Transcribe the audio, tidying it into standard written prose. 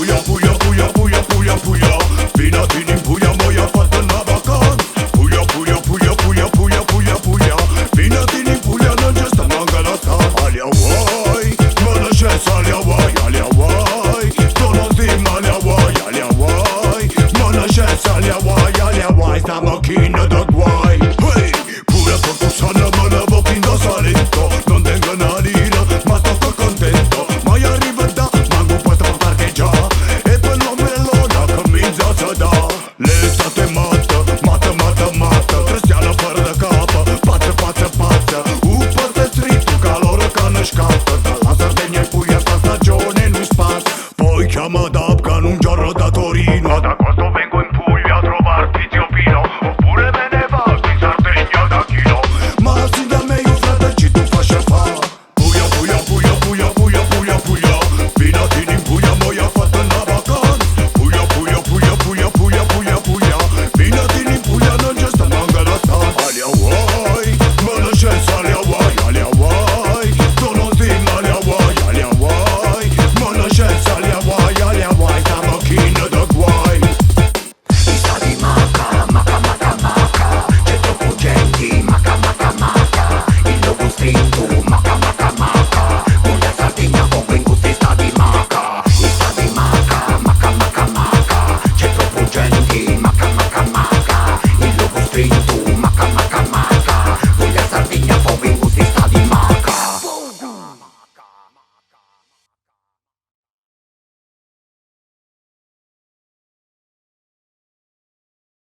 Puglia, Puglia, Puglia, Puglia, Puglia, Puglia. Vinatin in Puglia, moja fatta na vacanz. Puglia, Puglia, Puglia, Puglia, Puglia, Puglia, Puglia. Vinatin in Puglia, non c'è sta manca la sta. Alia wai, mana šes alia wai, alia wai. Tono zim alia wai, alia wai. Mana šes alia wai, sta macchina da guai. Hey, pure con sana me la vokin da Salento. Non tengo una lira, ma sto contento. Mai arriva da, manco posto per parcheggiare. E per non melona comincia a da. L'estate matta, matta, matta, matta. Cristiana fără de capă, pață, pață, pață. Upă pe street, caloră ca nășcată. Dar la Sardegna e Puglia sta stagione nu-i spas. Poi chiama da Afgan un giorno da Torino.